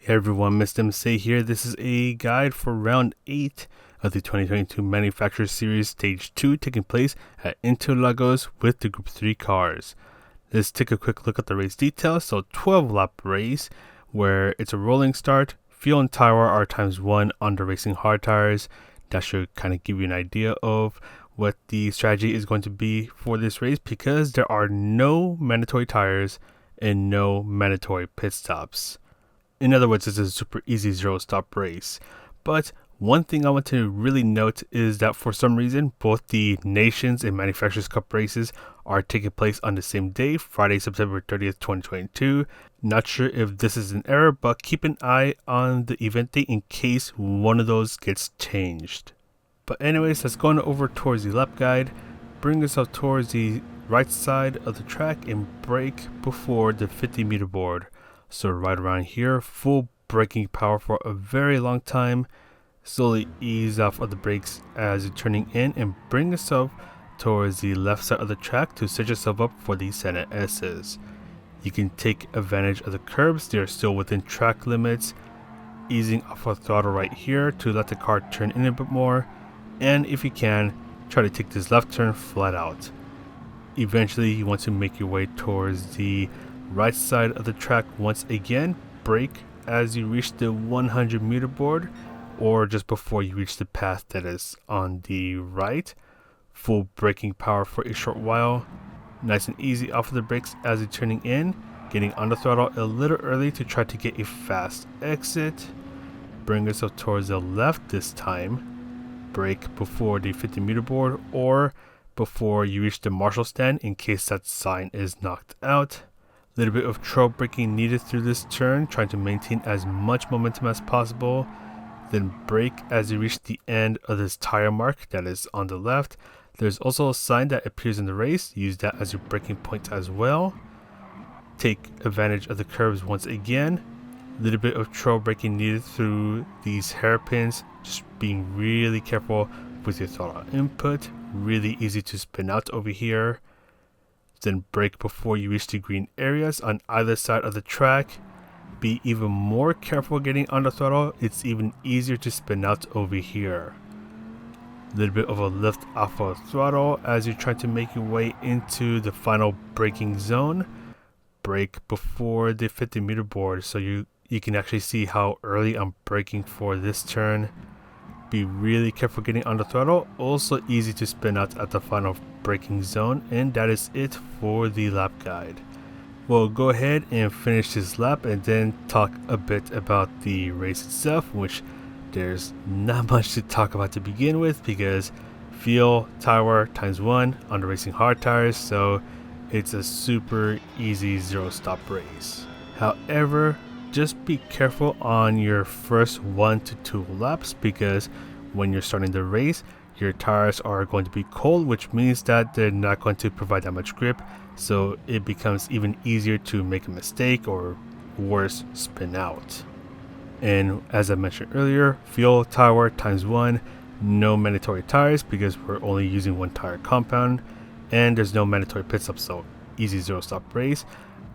Hey everyone, Mr. MC here. This is a guide for round 8 of the 2022 Manufacturers Series Stage 2 taking place at Interlagos with the Group 3 cars. Let's take a quick look at the race details. So 12 lap race where it's a rolling start. Fuel and tire are ×1 on the racing hard tires. That should kind of give you an idea of what the strategy is going to be for this race because there are no mandatory tires and no mandatory pit stops. In other words, it's a super easy zero stop race. But one thing I want to really note is that for some reason, both the Nations and Manufacturers Cup races are taking place on the same day, Friday, September 30th, 2022. Not sure if this is an error, but keep an eye on the event date in case one of those gets changed. But anyways, let's go on over towards the lap guide. Bring yourself towards the right side of the track and brake before the 50-meter board. So right around here, full braking power for a very long time. Slowly ease off of the brakes as you're turning in and bring yourself towards the left side of the track to set yourself up for the Senna S's. You can take advantage of the curbs, they're still within track limits. Easing off of throttle right here to let the car turn in a bit more. And if you can, try to take this left turn flat out. Eventually you want to make your way towards the right side of the track once again. Brake as you reach the 100-meter board or just before you reach the path that is on the right. Full braking power for a short while. Nice and easy off of the brakes as you're turning in. Getting on the throttle a little early to try to get a fast exit. Bring yourself towards the left this time. Brake before the 50-meter board or before you reach the marshal stand in case that sign is knocked out. Little bit of trail braking needed through this turn, trying to maintain as much momentum as possible. Then brake as you reach the end of this tire mark that is on the left. There's also a sign that appears in the race. Use that as your braking point as well. Take advantage of the curves once again. Little bit of trail braking needed through these hairpins. Just being really careful with your throttle input. Really easy to spin out over here. Then brake before you reach the green areas on either side of the track. Be even more careful getting on the throttle. It's even easier to spin out over here. A little bit of a lift off of throttle as you're trying to make your way into the final braking zone. Brake before the 50-meter board so you can actually see how early I'm braking for this turn. Be really careful getting on the throttle. Also easy to spin out at the final braking zone. And that is it for the lap guide. We'll go ahead and finish this lap and then talk a bit about the race itself, which there's not much to talk about to begin with because fuel, tire ×1 on the racing hard tires, so it's a super easy zero stop race. However, just be careful on your first 1 to 2 laps because when you're starting the race, your tires are going to be cold, which means that they're not going to provide that much grip, so it becomes even easier to make a mistake or worse, spin out. And as I mentioned earlier, fuel, tire ×1, no mandatory tires because we're only using one tire compound, and there's no mandatory pit stop, so easy zero stop race.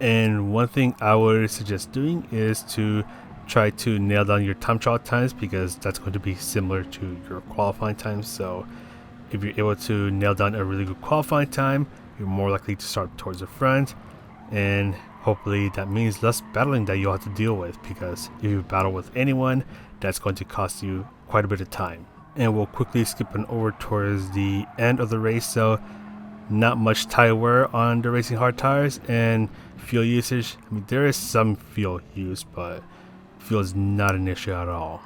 And one thing I would suggest doing is to try to nail down your time trial times because that's going to be similar to your qualifying times. So if you're able to nail down a really good qualifying time, you're more likely to start towards the front, and hopefully that means less battling that you'll have to deal with because if you battle with anyone, that's going to cost you quite a bit of time. And we'll quickly skip on over towards the end of the race. So not much tire wear on the racing hard tires and fuel usage. I mean, there is some fuel use, but fuel is not an issue at all.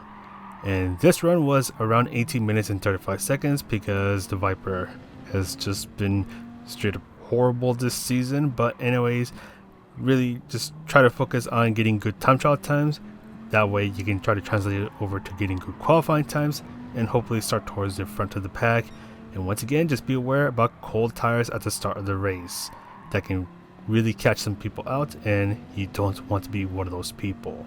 And this run was around 18 minutes and 35 seconds because the Viper has just been straight up horrible this season. But anyways, really just try to focus on getting good time trial times. That way you can try to translate it over to getting good qualifying times and hopefully start towards the front of the pack. And once again, just be aware about cold tires at the start of the race. That can really catch some people out and you don't want to be one of those people.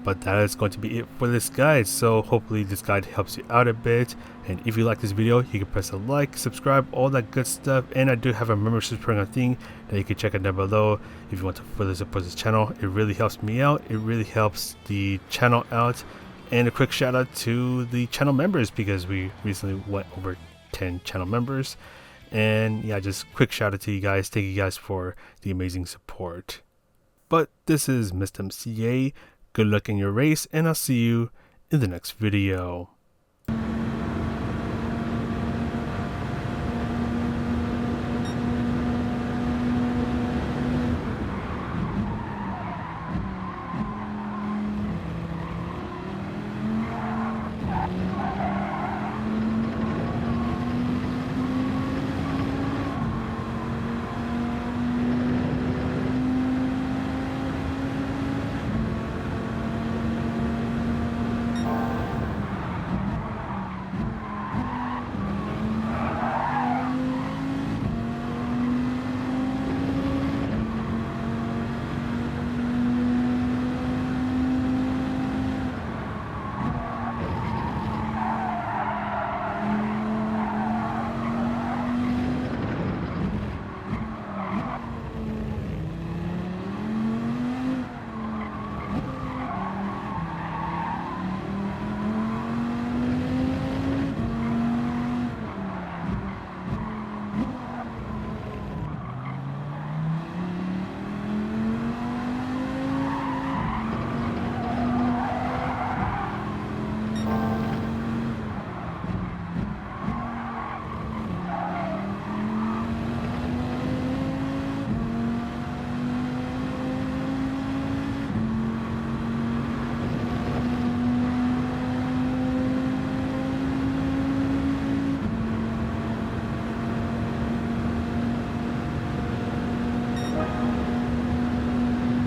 But that is going to be it for this guide. So hopefully this guide helps you out a bit. And if you like this video, you can press a like, subscribe, all that good stuff. And I do have a membership program thing that you can check out down below if you want to further support this channel. It really helps me out. It really helps the channel out. And a quick shout out to the channel members, because we recently went over 10 channel members. And yeah, just quick shout out to you guys. Thank you guys for the amazing support. But this is Mr. MCA. Good luck in your race, and I'll see you in the next video.